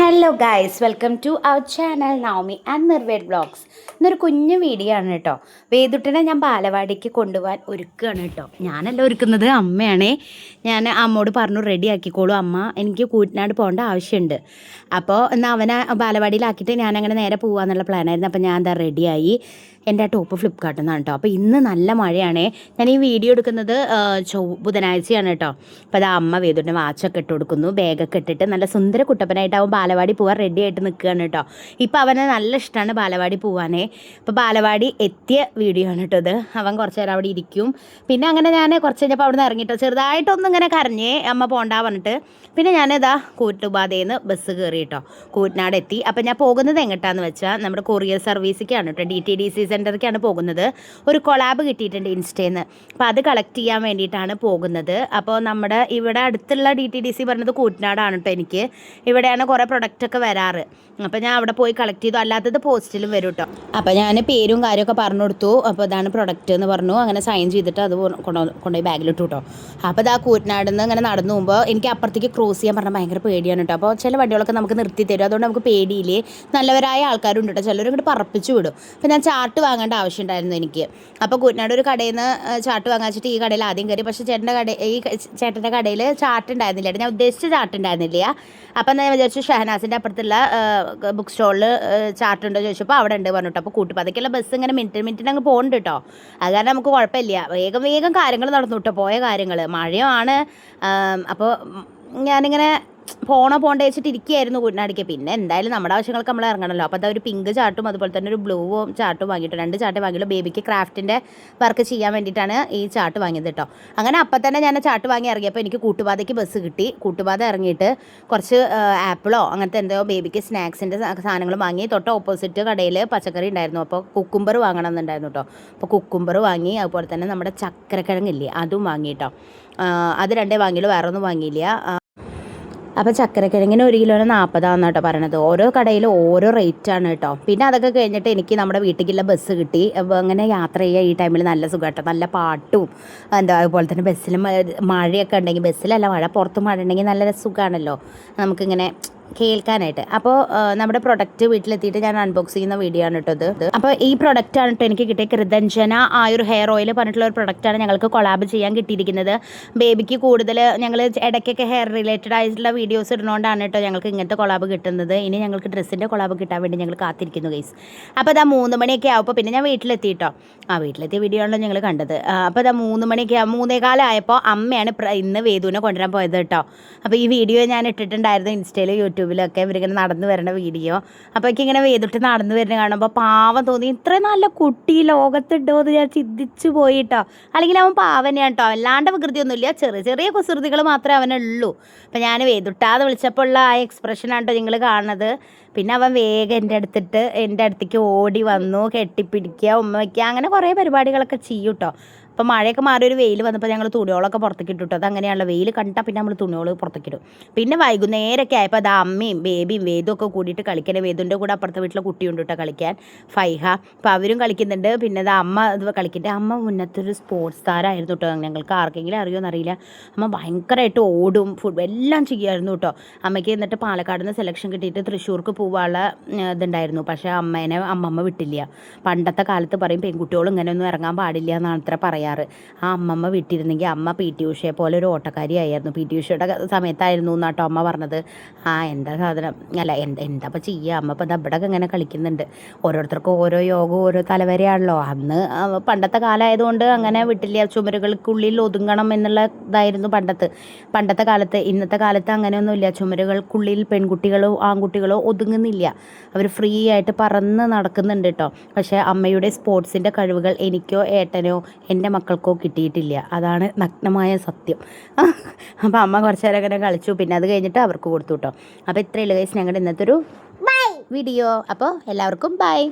Hello guys, welcome to our channel Navami and Nirved vlogs. ഇന്നൊരു കുഞ്ഞു video ആണ് കേട്ടോ. വേദുട്ടിനെ ഞാൻ ബാലവാടിക്ക് കൊണ്ടുപോകാൻ ഒരുക്കുകയാണ് കേട്ടോ. ഞാനല്ല ഒരുക്കുന്നത്, അമ്മയാണേ. ഞാൻ അമ്മോട് പറഞ്ഞു റെഡി ആക്കിക്കോളൂ അമ്മ, എനിക്ക് കൂറ്റനാട് പോകേണ്ട ആവശ്യമുണ്ട്. അപ്പോൾ എന്നാൽ അവനെ ബാലവാടിയിലാക്കിയിട്ട് ഞാനങ്ങനെ നേരെ പോകാമെന്നുള്ള പ്ലാനായിരുന്നു. അപ്പോൾ ഞാൻ എന്താ റെഡിയായി. എൻ്റെ ആ ടോപ്പ് ഫ്ലിപ്കാർട്ടിൽ നിന്നാണ് കേട്ടോ. അപ്പോൾ ഇന്ന് നല്ല മഴയാണേ. ഞാൻ ഈ വീഡിയോ എടുക്കുന്നത് ബുധനാഴ്ചയാണ് കേട്ടോ. അപ്പോൾ അത് അമ്മ വേദുട്ടിന് വാച്ചൊക്കെ ഇട്ട് കൊടുക്കുന്നു, ബാഗൊക്കെ ഇട്ടിട്ട് നല്ല സുന്ദര കുട്ടപ്പനായിട്ട് അവൻ ബാലവാടി പോകാൻ റെഡി ആയിട്ട് നിൽക്കുകയാണ് കേട്ടോ. ഇപ്പോൾ അവന് നല്ല ഇഷ്ടമാണ് ബാലവാടി പോകാനേ. അപ്പോൾ ബാലവാടി എത്തിയ വീഡിയോ ആണ് കേട്ടോ ഇത്. അവൻ കുറച്ച് നേരം അവിടെ ഇരിക്കും. പിന്നെ അങ്ങനെ ഞാൻ കുറച്ച് കഴിഞ്ഞപ്പോൾ അവിടെ നിന്ന് ഇറങ്ങിയിട്ടോ, ചെറുതായിട്ടൊന്നും ഇങ്ങനെ കരഞ്ഞേ അമ്മ പോകണ്ട പറഞ്ഞിട്ട്. പിന്നെ ഞാനിതാ കൂറ്റുപാതയിൽ നിന്ന് ബസ് കയറി കേട്ടോ, കൂറ്റനാട് എത്തി. അപ്പോൾ ഞാൻ പോകുന്നത് എങ്ങോട്ടാന്ന് വെച്ചാൽ നമ്മുടെ കൊറിയർ സർവീസിലേക്കാണ് കേട്ടോ, DTDC സെൻറ്ററിലേക്കാണ് പോകുന്നത്. ഒരു കൊളാബ് കിട്ടിയിട്ടുണ്ട് ഇൻസ്റ്റയിൽ നിന്ന്. അപ്പോൾ അത് കളക്ട് ചെയ്യാൻ വേണ്ടിയിട്ടാണ് പോകുന്നത്. അപ്പോൾ നമ്മുടെ ഇവിടെ അടുത്തുള്ള DTDC പറഞ്ഞത് കൂറ്റനാടാണ് കേട്ടോ. എനിക്ക് ഇവിടെയാണ് കുറേ പ്രൊഡക്റ്റൊക്കെ വരാറ്. അപ്പോൾ ഞാൻ അവിടെ പോയി കളക്ട് ചെയ്തു, അല്ലാത്തത് പോസ്റ്റിലും വരും കേട്ടോ. അപ്പോൾ ഞാൻ പേരും കാര്യമൊക്കെ പറഞ്ഞു കൊടുത്തു. അപ്പോൾ ഇതാണ് പ്രൊഡക്റ്റ് എന്ന് പറഞ്ഞു, അങ്ങനെ സൈൻ ചെയ്തിട്ട് അത് കൊണ്ടുപോയി ബാഗിലിട്ടു കേട്ടോ. അപ്പോൾ ഇതാ കൂറ്റനാട് നിന്ന് ഇങ്ങനെ നടന്നു പോകുമ്പോൾ എനിക്ക് അപ്പുറത്തേക്ക് ക്രോസ് ചെയ്യാൻ പറഞ്ഞാൽ ഭയങ്കര പേടിയാണ് കേട്ടോ. അപ്പോൾ ചില വണ്ടികളൊക്കെ നമുക്ക് നിർത്തി തരും, അതുകൊണ്ട് നമുക്ക് പേടിയില്ലേ. നല്ലവരായ ആൾക്കാരുണ്ട് കേട്ടോ, ചിലരും ഇങ്ങോട്ട് പറപ്പിച്ചു വിടും. അപ്പോൾ ഞാൻ ചാർട്ട് വാങ്ങേണ്ട ആവശ്യം ഉണ്ടായിരുന്നു എനിക്ക്. അപ്പോൾ കൂറ്റനാട് ഒരു കടയിൽ നിന്ന് ചാർട്ട് വാങ്ങാച്ചിട്ട് ഈ കടയിൽ ആദ്യം കയറി. പക്ഷേ ഈ ചേട്ടൻ്റെ കടയിൽ ചാർട്ട് ഉണ്ടായിരുന്നില്ല, ഞാൻ ഉദ്ദേശിച്ച ചാർട്ട് ഉണ്ടായിരുന്നില്ല. അപ്പം ഞാൻ വിചാരിച്ചു ഷഹനാസിൻ്റെ അപ്പുറത്തുള്ള ബുക്ക് സ്റ്റോളിൽ ചാർട്ട് ഉണ്ടോ ചോദിച്ചപ്പോൾ അവിടെ ഉണ്ട് പറഞ്ഞിട്ടോ. അപ്പോൾ കൂട്ടുപാതയ്ക്കുള്ള ബസ് ഇങ്ങനെ മിനിറ്റിന് അങ്ങ് പോകുന്നുണ്ട് കേട്ടോ. അത് കാരണം നമുക്ക് കുഴപ്പമില്ല, വേഗം കാര്യങ്ങൾ നടന്നു കേട്ടോ, പോയ കാര്യങ്ങൾ. മഴയാണ്. അപ്പോൾ ഞാനിങ്ങനെ പോണ്ടേ വെച്ചിട്ട് ഇരിക്കുകയായിരുന്നു കൂറ്റനാടിക്ക്. പിന്നെ എന്തായാലും നമ്മുടെ ആവശ്യങ്ങൾക്ക് നമ്മൾ ഇറങ്ങണമല്ലോ. അപ്പോൾ അതൊരു പിങ്ക് ചാർട്ടും അതുപോലെ തന്നെ ഒരു ബ്ലൂവും ചാർട്ടും വാങ്ങിയിട്ട് 2 ചാർട്ട് വാങ്ങിയുള്ളൂ. ബേബിക്ക് ക്രാഫ്റ്റിൻ്റെ വർക്ക് ചെയ്യാൻ വേണ്ടിയിട്ടാണ് ഈ ചാർട്ട് വാങ്ങിയത് കേട്ടോ. അങ്ങനെ അപ്പം തന്നെ ഞാൻ ചാർട്ട് വാങ്ങി ഇറങ്ങിയപ്പോൾ എനിക്ക് കൂട്ടുപാതയ്ക്ക് ബസ് കിട്ടി. കൂട്ടുപാത ഇറങ്ങിയിട്ട് കുറച്ച് ആപ്പിളോ അങ്ങനത്തെ എന്തോ ബേബിക്ക് സ്നാക്സിൻ്റെ സാധനങ്ങൾ വാങ്ങി. തൊട്ട് ഓപ്പോസിറ്റ് കടയിൽ പച്ചക്കറി ഉണ്ടായിരുന്നു, അപ്പോൾ കുക്കുംബർ വാങ്ങണം എന്നുണ്ടായിരുന്നു കേട്ടോ. അപ്പോൾ കുക്കുംബർ വാങ്ങി. അതുപോലെ തന്നെ നമ്മുടെ ചക്കരക്കിഴങ്ങില്ലേ അതും വാങ്ങി കേട്ടോ. അത് 2 വാങ്ങിയുള്ളൂ, വേറെ ഒന്നും വാങ്ങിയില്ല. അപ്പോൾ ചക്കരക്കിഴങ്ങിന് 1 കിലോന് 40 കേട്ടോ പറയണത്. ഓരോ കടയിലും ഓരോ റേറ്റാണ് കേട്ടോ. പിന്നെ അതൊക്കെ കഴിഞ്ഞിട്ട് എനിക്ക് നമ്മുടെ വീട്ടിലേക്കുള്ള ബസ് കിട്ടി. അപ്പോൾ അങ്ങനെ യാത്ര ചെയ്യുക ഈ ടൈമിൽ നല്ല സുഖം കേട്ടോ, നല്ല പാട്ടും അതുപോലെ തന്നെ ബസ്സിൽ മഴയൊക്കെ ഉണ്ടെങ്കിൽ, ബസ്സിലല്ല മഴ, പുറത്ത് മഴ ഉണ്ടെങ്കിൽ നല്ല സുഖമാണല്ലോ നമുക്കിങ്ങനെ കേൾക്കാനായിട്ട്. അപ്പോൾ നമ്മുടെ പ്രൊഡക്റ്റ് വീട്ടിലെത്തിയിട്ട് ഞാൻ അൺബോക്സ് ചെയ്യുന്ന വീഡിയോ ആണ് കേട്ടോ ഇത്. അപ്പോൾ ഈ പ്രൊഡക്റ്റാണ് കേട്ടോ എനിക്ക് കിട്ടിയ കൃതഞ്ജന ആ ഒരു ഹെയർ ഓയിൽ പറഞ്ഞിട്ടുള്ള ഒരു പ്രൊഡക്റ്റാണ് ഞങ്ങൾക്ക് കൊളാബ് ചെയ്യാൻ കിട്ടിയിരിക്കുന്നത്. ബേബിക്ക് കൂടുതൽ ഞങ്ങൾ ഇടയ്ക്കൊക്കെ ഹെയർ റിലേറ്റഡ് ആയിട്ടുള്ള വീഡിയോസ് ഇടുന്നതുകൊണ്ടാണ് കേട്ടോ ഞങ്ങൾക്ക് ഇങ്ങനത്തെ കൊളാബ് കിട്ടുന്നത്. ഇനി ഞങ്ങൾക്ക് ഡ്രസ്സിൻ്റെ കൊളാബ് കിട്ടാൻ വേണ്ടി ഞങ്ങൾ കാത്തിരിക്കുന്നു ഗൈസ്. അപ്പോൾ അതാ 3 മണിയൊക്കെ ആവുമ്പോൾ പിന്നെ ഞാൻ വീട്ടിലെത്തി കേട്ടോ. വീട്ടിലെത്തിയ വീഡിയോ ആണല്ലോ ഞങ്ങൾ കണ്ടത്. അപ്പോൾ അതാ 3 മണിയൊക്കെ 3:15 ആയപ്പോൾ അമ്മയാണ് ഇന്ന് വേദുവിനെ കൊണ്ടുവരാൻ പോയത് കേട്ടോ. അപ്പോൾ ഈ വീഡിയോ ഞാൻ ഇട്ടിട്ടുണ്ടായിരുന്നു ഇൻസ്റ്റയിൽ, യൂട്യൂബിലൊക്കെ ഇവരിങ്ങനെ നടന്നു വരുന്ന വീഡിയോ. അപ്പോൾ എനിക്ക് ഇങ്ങനെ വേദിട്ട് നടന്നു വരുന്ന കാണുമ്പോൾ പാവം തോന്നി. ഇത്രയും നല്ല കുട്ടി ലോകത്തുണ്ടോ എന്ന് ഞാൻ ചിന്തിച്ചു പോയിട്ടോ. അല്ലെങ്കിൽ അവൻ പാവനെയാണ് കേട്ടോ, അല്ലാണ്ട് വികൃതിയൊന്നുമില്ല, ചെറിയ കുസൃതികൾ മാത്രമേ അവനുള്ളൂ. അപ്പോൾ ഞാൻ വേദിട്ടാതെ വിളിച്ചപ്പോൾ ഉള്ള ആ എക്സ്പ്രഷനാണ് കേട്ടോ നിങ്ങൾ കാണുന്നത്. പിന്നെ അവൻ വേഗം എൻ്റെ അടുത്തേക്ക് ഓടി വന്നു, കെട്ടിപ്പിടിക്കുക, ഉമ്മ വയ്ക്കുക, അങ്ങനെ കുറേ പരിപാടികളൊക്കെ ചെയ്യും കേട്ടോ. അപ്പോൾ മഴയൊക്കെ മാറി ഒരു വെയിൽ വന്നപ്പോൾ ഞങ്ങൾ തുണികളൊക്കെ പുറത്തേക്ക് ഇട്ടു കേട്ടോ. അതങ്ങനെയാണല്ലോ, വെയിൽ കണ്ടാൽ പിന്നെ നമ്മൾ തുണികൾ പുറത്തേക്ക് ഇടും. പിന്നെ വൈകുന്നേരമൊക്കെ ആയപ്പോൾ അത് അമ്മയും ബേബിയും വേദും ഒക്കെ കൂടിയിട്ട് കളിക്കണേ. വേദുൻ്റെ കൂടെ അപ്പുറത്തെ വീട്ടിലെ കുട്ടിയുണ്ട് കേട്ടോ കളിക്കാൻ, ഫൈഹ. അപ്പോൾ അവരും കളിക്കുന്നുണ്ട്. പിന്നെ അത് അമ്മ ഇത് കളിക്കുന്നുണ്ട്. അമ്മ മുന്നത്തൊരു സ്പോർട്സ് താരമായിരുന്നു കേട്ടോ. ഞങ്ങൾക്ക് ആർക്കെങ്കിലും അറിയുമോ എന്നറിയില്ല. അമ്മ ഭയങ്കരമായിട്ട് ഓടും, എല്ലാം ചെയ്യുമായിരുന്നു കേട്ടോ. അമ്മയ്ക്ക് എന്നിട്ട് പാലക്കാട് നിന്ന് സെലക്ഷൻ കിട്ടിയിട്ട് തൃശ്ശൂർക്ക് പോകാനുള്ള ഇതുണ്ടായിരുന്നു. പക്ഷേ അമ്മമ്മ വിട്ടില്ല. പണ്ടത്തെ കാലത്ത് പറയും പെൺകുട്ടികളും ഇങ്ങനെയൊന്നും ഇറങ്ങാൻ പാടില്ല എന്നാണ് അത്ര പറയാറ്. ആ അമ്മമ്മ വിട്ടിരുന്നെങ്കിൽ അമ്മ PT ഉഷയെ പോലെ ഒരു ഓട്ടക്കാരിയായിരുന്നു. PT ഉഷയുടെ സമയത്തായിരുന്നു എന്നാട്ടോ അമ്മ പറഞ്ഞത്. എന്താ സാധനം അല്ല, എന്താ ഇപ്പോൾ ചെയ്യുക, അമ്മ ഇപ്പോൾ ഇവിടെയൊക്കെ ഇങ്ങനെ കളിക്കുന്നുണ്ട്. ഓരോരുത്തർക്കും ഓരോ യോഗം ഓരോ തലവരെയാണല്ലോ. അന്ന് പണ്ടത്തെ കാലമായതുകൊണ്ട് അങ്ങനെ വിട്ടില്ല, ചുമരുകൾക്കുള്ളിൽ ഒതുങ്ങണം എന്നുള്ള ഇതായിരുന്നു പണ്ടത്തെ കാലത്ത്. ഇന്നത്തെ കാലത്ത് അങ്ങനെയൊന്നുമില്ല, ചുമരുകൾക്കുള്ളിൽ പെൺകുട്ടികളോ ആൺകുട്ടികളോ ഒതുങ്ങുന്നില്ല, അവർ ഫ്രീ ആയിട്ട് പറന്ന് നടക്കുന്നുണ്ട് കേട്ടോ. പക്ഷേ അമ്മയുടെ സ്പോർട്സിൻ്റെ കഴിവുകൾ എനിക്കോ ഏട്ടനോ എൻ്റെ മക്കൾക്കോ കിട്ടിയിട്ടില്ല, അതാണ് നഗ്നമായ സത്യം. അപ്പോൾ അമ്മ കുറച്ച് നേരം അങ്ങനെ കളിച്ചു, പിന്നെ അത് കഴിഞ്ഞിട്ട് അവർക്ക് കൊടുത്തു കേട്ടോ. അപ്പോൾ ഇത്രയുള്ള കേസ് ഞങ്ങളുടെ ഇന്നത്തെ ഒരു വീഡിയോ. അപ്പോൾ എല്ലാവർക്കും ബൈ.